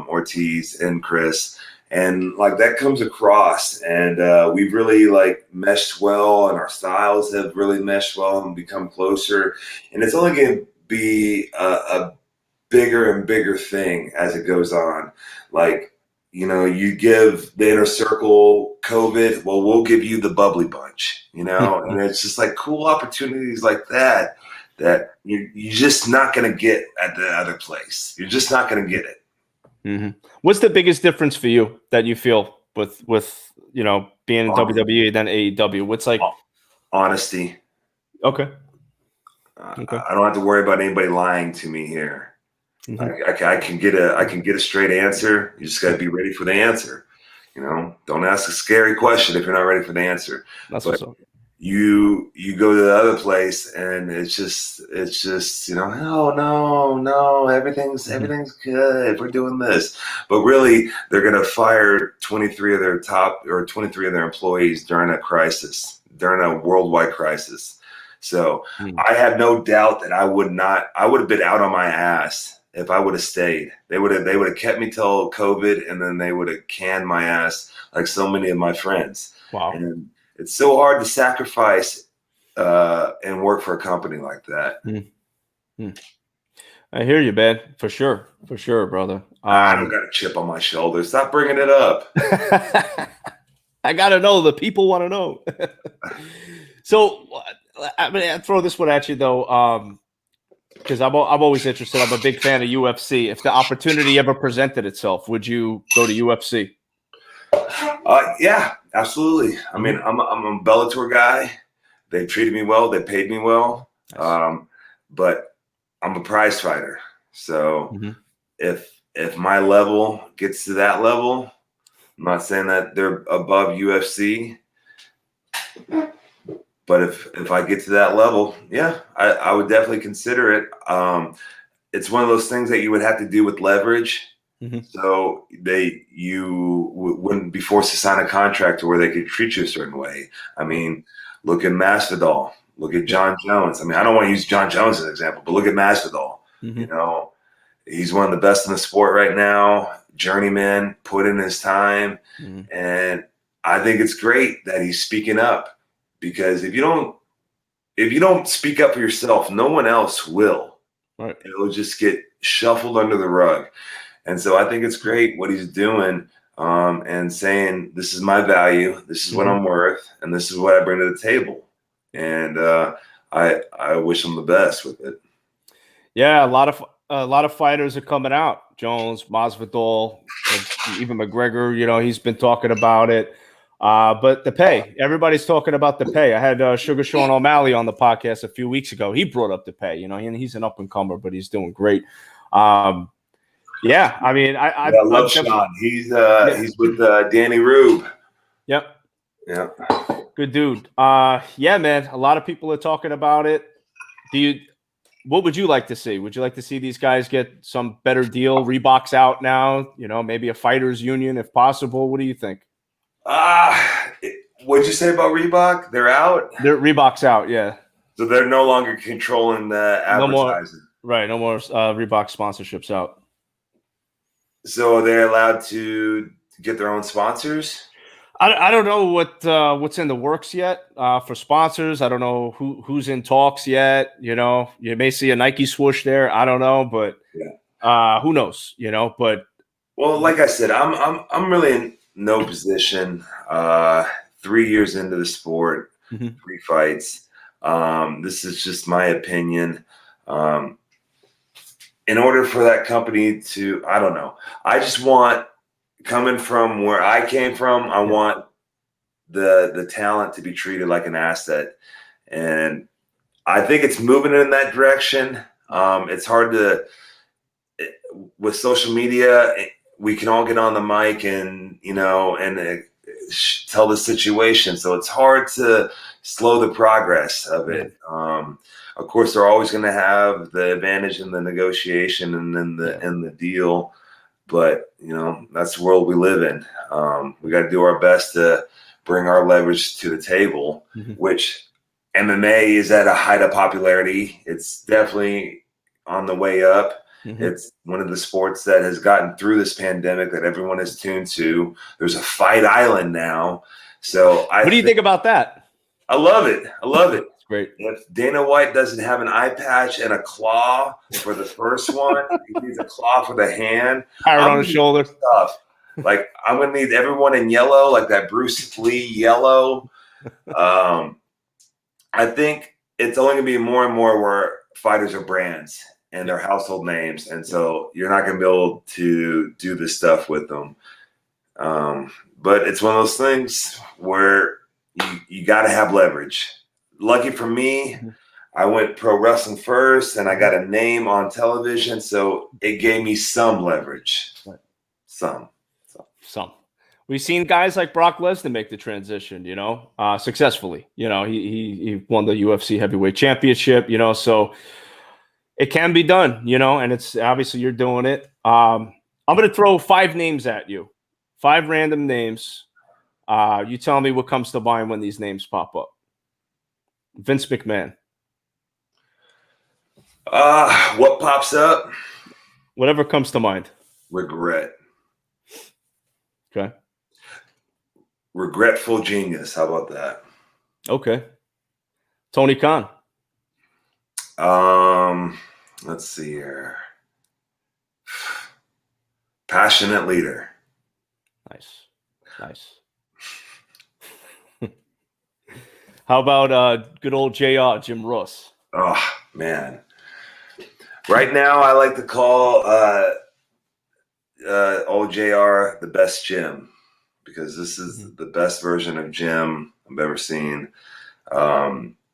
Ortiz, and Chris, and that comes across. And we've really meshed well, and our styles have really meshed well and become closer. And it's only going to be a bigger and bigger thing as it goes on. You give the Inner Circle COVID, well, we'll give you the Bubbly Bunch, and it's just cool opportunities like that you're just not going to get at the other place. You're just not going to get it. Mm-hmm. What's the biggest difference for you that you feel with being in WWE than AEW? What's honesty? Okay. I don't have to worry about anybody lying to me here. Mm-hmm. I can get a straight answer. You just got to be ready for the answer. Don't ask a scary question if you're not ready for the answer. That's what's up. you go to the other place and it's just oh no, everything's good, we're doing this, but really they're going to fire 23 of their employees during a crisis, during a worldwide crisis. So I have no doubt that I would have been out on my ass if I would have stayed. They would have kept me till COVID, and then they would have canned my ass like so many of my friends. Wow. And it's so hard to sacrifice and work for a company like that. I hear you, man. For sure, brother. I don't got a chip on my shoulder. Stop bringing it up. I gotta know. The people want to know. So I'm gonna throw this one at you though, because I'm always interested. I'm a big fan of UFC. If the opportunity ever presented itself, would you go to UFC? Yeah, absolutely. I mean, I'm a Bellator guy. They treated me well. They paid me well. Nice. But I'm a prize fighter. So if my level gets to that level, I'm not saying that they're above UFC, but if I get to that level, yeah, I would definitely consider it. It's one of those things that you would have to do with leverage. So you wouldn't be forced to sign a contract to where they could treat you a certain way. I mean, look at Masvidal. Look at John Jones. I mean, I don't want to use John Jones as an example, but look at Masvidal. You know, he's one of the best in the sport right now. Journeyman, put in his time, and I think it's great that he's speaking up, because if you don't speak up for yourself, no one else will. Right. It'll just get shuffled under the rug. And so I think it's great what he's doing, and saying, this is my value, this is what I'm worth, and this is what I bring to the table. And I wish him the best with it. Yeah, a lot of fighters are coming out. Jones, Masvidal, even McGregor. You know, he's been talking about it. But the pay, everybody's talking about the pay. I had Sugar Sean O'Malley on the podcast a few weeks ago. He brought up the pay. You know, and he's an up and comer, but he's doing great. Yeah, I mean, I love Sean. He's with Danny Rube. Yep. Yeah. Good dude. Yeah, man. A lot of people are talking about it. What would you like to see? Would you like to see these guys get some better deal? Reebok's out now. You know, maybe a fighters union if possible. What do you think? What'd you say about Reebok? They're out? Reebok's out, yeah. So they're no longer controlling the advertising. No more Reebok sponsorships out. So are they allowed to get their own sponsors? I don't know what's in the works yet for sponsors. I don't know who's in talks yet. You know, you may see a Nike swoosh there. I don't know, but who knows? You know, but well, like I said, I'm really in no position. 3 years into the sport, 3 fights. This is just my opinion. In order for that company to, I don't know. I just want, coming from where I came from, I want the talent to be treated like an asset. And I think it's moving in that direction. It's hard with social media, we can all get on the mic and, you know, and tell the situation. So it's hard to slow the progress of it. Of course, they're always going to have the advantage in the negotiation and then the deal. But, you know, that's the world we live in. We got to do our best to bring our leverage to the table, which MMA is at a height of popularity. It's definitely on the way up. It's one of the sports that has gotten through this pandemic that everyone is tuned to. There's a fight island now. So what do you think about that? I love it. It's great. If Dana White doesn't have an eye patch and a claw for the first one, he needs a claw for the hand. Parrot on his shoulder. Stuff. Like, I'm going to need everyone in yellow, like that Bruce Lee yellow. I think it's only going to be more and more where fighters are brands and they're household names. And so you're not going to be able to do this stuff with them. But it's one of those things where you got to have leverage. Lucky for me, I went pro wrestling first and I got a name on television. So it gave me some leverage. Some. we've seen guys like Brock Lesnar make the transition, successfully. He won the UFC heavyweight championship, so it can be done, and it's obviously you're doing it. I'm going to throw 5 names at you, 5 random names. You tell me what comes to mind when these names pop up. Vince McMahon. What pops up? Whatever comes to mind. Regret. Okay. Regretful genius. How about that? Okay. Tony Khan. Let's see here. Passionate leader. Nice. How about good old JR, Jim Ross? Oh, man. Right now, I like to call old JR the best Jim, because this is the best version of Jim I've ever seen.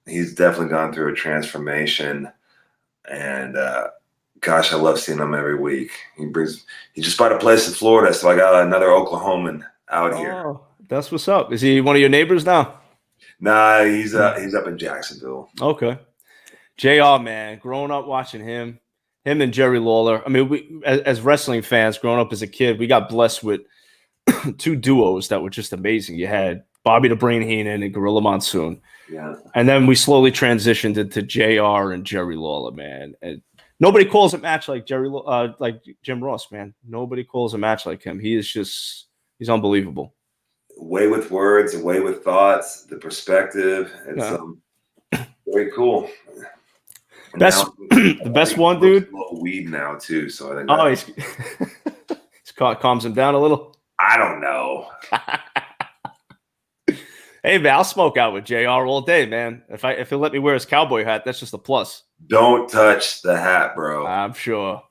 He's definitely gone through a transformation, and gosh, I love seeing him every week. He just bought a place in Florida, so I got another Oklahoman out here. Oh, that's what's up. Is he one of your neighbors now? Nah, he's up in Jacksonville. Okay. JR, man, growing up watching him and Jerry Lawler. I mean, we as wrestling fans, growing up as a kid, we got blessed with 2 duos that were just amazing. You had Bobby the Brain Heenan and Gorilla Monsoon. Yeah. And then we slowly transitioned into JR and Jerry Lawler, man. And nobody calls a match like like Jim Ross, man. Nobody calls a match like him. He's unbelievable. Way with words, way with thoughts, the perspective. It's very cool. And the best one, dude. A little weed now too, so I think. He calms him down a little. I don't know. Hey man, I'll smoke out with JR all day, man. If he'll let me wear his cowboy hat, that's just a plus. Don't touch the hat, bro. I'm sure.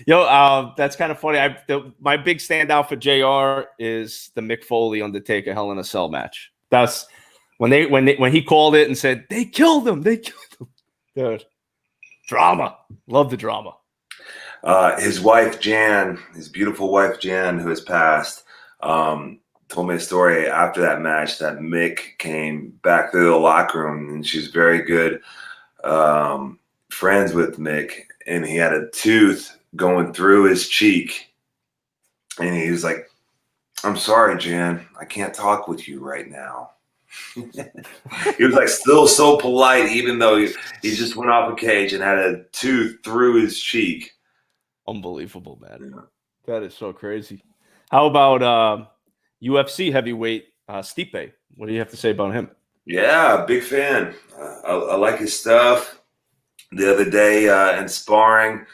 Yo, that's kind of funny. My big standout for JR is the Mick Foley Undertaker Hell in a Cell match. That's when he called it and said they killed him. Dude, drama. Love the drama. His wife Jan, his beautiful wife Jan, who has passed, told me a story after that match that Mick came back to the locker room, and she's very good friends with Mick, and he had a tooth going through his cheek, and he was like, "I'm sorry, Jan, I can't talk with you right now." He was like still so polite, even though he just went off a cage and had a tooth through his cheek. Unbelievable, man. Yeah. That is so crazy. How about UFC heavyweight Stipe? What do you have to say about him? Yeah, big fan. I like his stuff. The other day in sparring,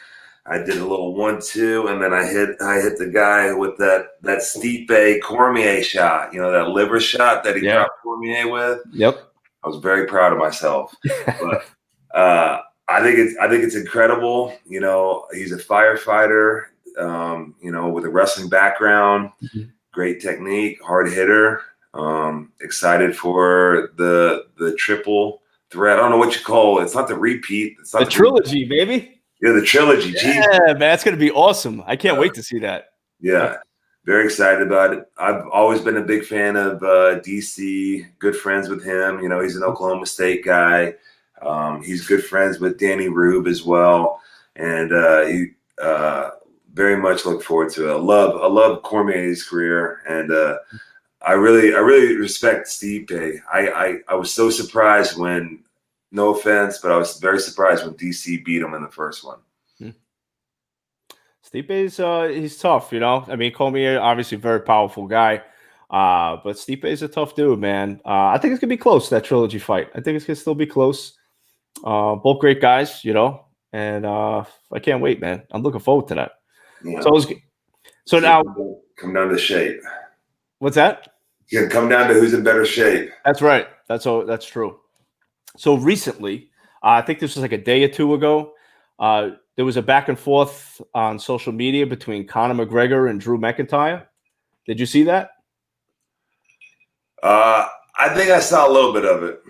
I did a little 1-2, and then I hit the guy with that Stipe Cormier shot. You know, that liver shot that he dropped Cormier with. Yep. I was very proud of myself. But I think it's incredible. You know, he's a firefighter. You know, with a wrestling background, great technique, hard hitter. Excited for the triple threat. I don't know what you call it. It's not the repeat. It's not the trilogy, baby. Yeah, the trilogy. Yeah, man, that's gonna be awesome. I can't wait to see that. Yeah, very excited about it. I've always been a big fan of DC. Good friends with him. You know, he's an Oklahoma State guy. He's good friends with Danny Rube as well, and he very much look forward to it. I love Cormier's career, and I really respect Stipe. I was so surprised when. No offense, but I was very surprised when DC beat him in the first one. Stipe's he's tough, you know. I mean, Cormier obviously a very powerful guy, but Stipe is a tough dude, man. I think it's gonna be close, that trilogy fight. I think it's gonna still be close. Both great guys, you know, and I can't wait, man. I'm looking forward to that. Yeah. So now come down to shape. What's that? You can come down to who's in better shape. That's right. That's true. So recently, I think this was like a day or two ago, there was a back and forth on social media between Conor McGregor and Drew McIntyre. Did you see that? I think I saw a little bit of it.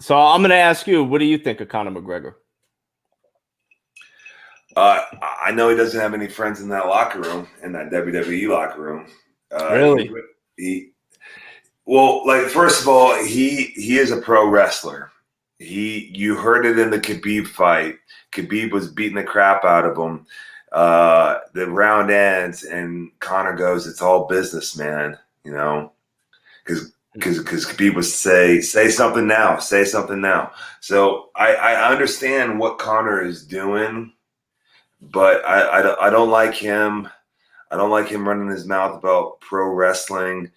So I'm going to ask you, what do you think of Conor McGregor? I know he doesn't have any friends in that locker room, in that WWE locker room. Really? Well, like, first of all, he is a pro wrestler. You heard it in the Khabib fight. Khabib was beating the crap out of him. The round ends, and Conor goes, "It's all business, man." You know, because Khabib was say something now, say something now. So I understand what Conor is doing, but I don't like him. I don't like him running his mouth about pro wrestling.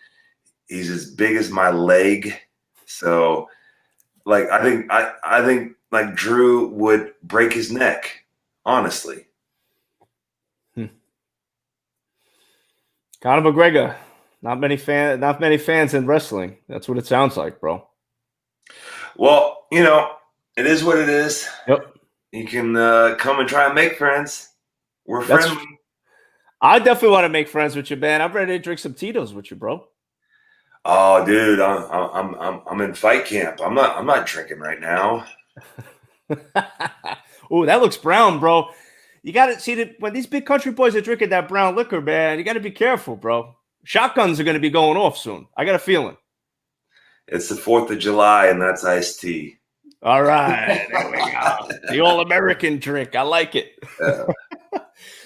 He's as big as my leg, so like I think like Drew would break his neck, honestly. Conor McGregor, not many fans in wrestling. That's what it sounds like, bro. Well, it is what it is. Yep. You can come and try and make friends. We're friendly. I definitely want to make friends with you, man. I'm ready to drink some Tito's with you, bro. Oh, dude, I'm in fight camp. I'm not drinking right now. Oh, that looks brown, bro. You got to see that when these big country boys are drinking that brown liquor, man, you got to be careful, bro. Shotguns are going to be going off soon. I got a feeling. It's the 4th of July, and that's iced tea. All right. There we go. The all-American drink. I like it.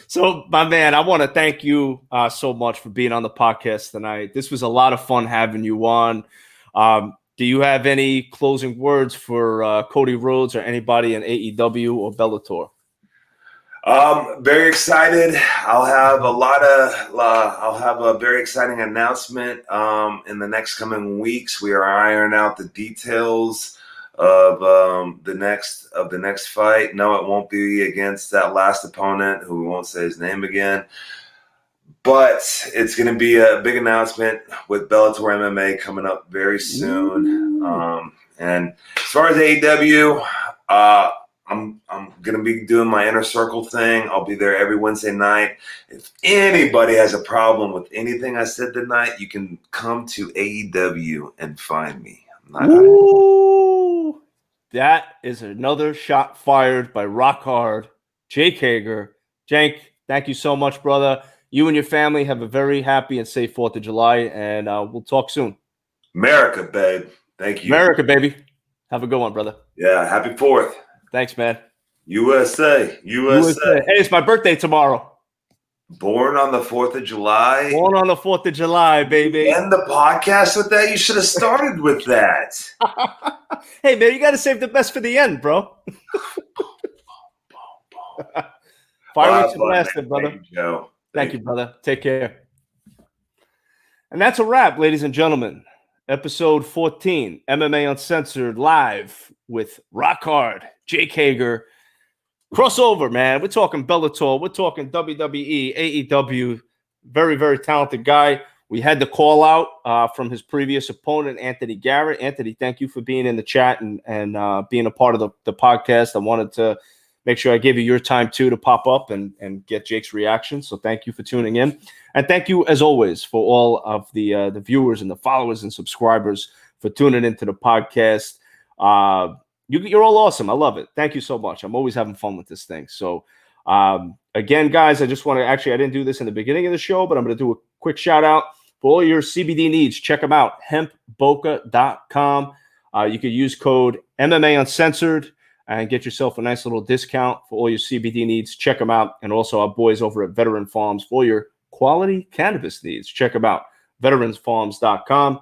So, my man, I want to thank you so much for being on the podcast tonight. This was a lot of fun having you on. Do you have any closing words for Cody Rhodes or anybody in AEW or Bellator? Very excited. I'll have a very exciting announcement in the next coming weeks. We are ironing out the details of the next fight. No, it won't be against that last opponent, who we won't say his name again. But it's going to be a big announcement with Bellator MMA coming up very soon. And as far as AEW, I'm going to be doing my Inner Circle thing. I'll be there every Wednesday night. If anybody has a problem with anything I said tonight, you can come to AEW and find me. Ooh, that is another shot fired by Rock Hard, Jake Hager. Jake, thank you so much, brother. You and your family have a very happy and safe 4th of July, and we'll talk soon. America, babe. Thank you. America, baby. Have a good one, brother. Yeah, happy 4th. Thanks, man. USA. Hey, it's my birthday tomorrow. Born on the 4th of July. Born on the 4th of July, baby. End the podcast with that? You should have started with that. Hey, man, you got to save the best for the end, bro. Fireworks are blasted, brother. Thank you, Joe. Thank you, brother. Take care. And that's a wrap, ladies and gentlemen. Episode 14, MMA Uncensored, live with Rock Hard, Jake Hager. Crossover, man. We're talking Bellator. We're talking WWE, AEW. Very, very talented guy. We had the call out from his previous opponent, Anthony Garrett. Anthony, thank you for being in the chat and being a part of the podcast. I wanted to make sure I gave you your time, too, to pop up and get Jake's reaction. So thank you for tuning in. And thank you, as always, for all of the viewers and the followers and subscribers for tuning into the podcast. You're all awesome. I love it. Thank you so much. I'm always having fun with this thing. So, again, guys, I just want to I didn't do this in the beginning of the show, but I'm going to do a quick shout out for all your CBD needs. Check them out, hempboca.com. You could use code MMA Uncensored and get yourself a nice little discount for all your CBD needs. Check them out. And also our boys over at Veteran Farms for all your quality cannabis needs. Check them out, veteransfarms.com.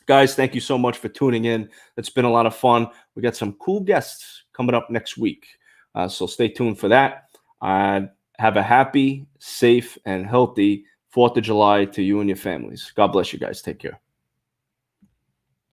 Guys, thank you so much for tuning in. It's been a lot of fun. We got some cool guests coming up next week. So stay tuned for that. Have a happy, safe, and healthy 4th of July to you and your families. God bless you guys. Take care.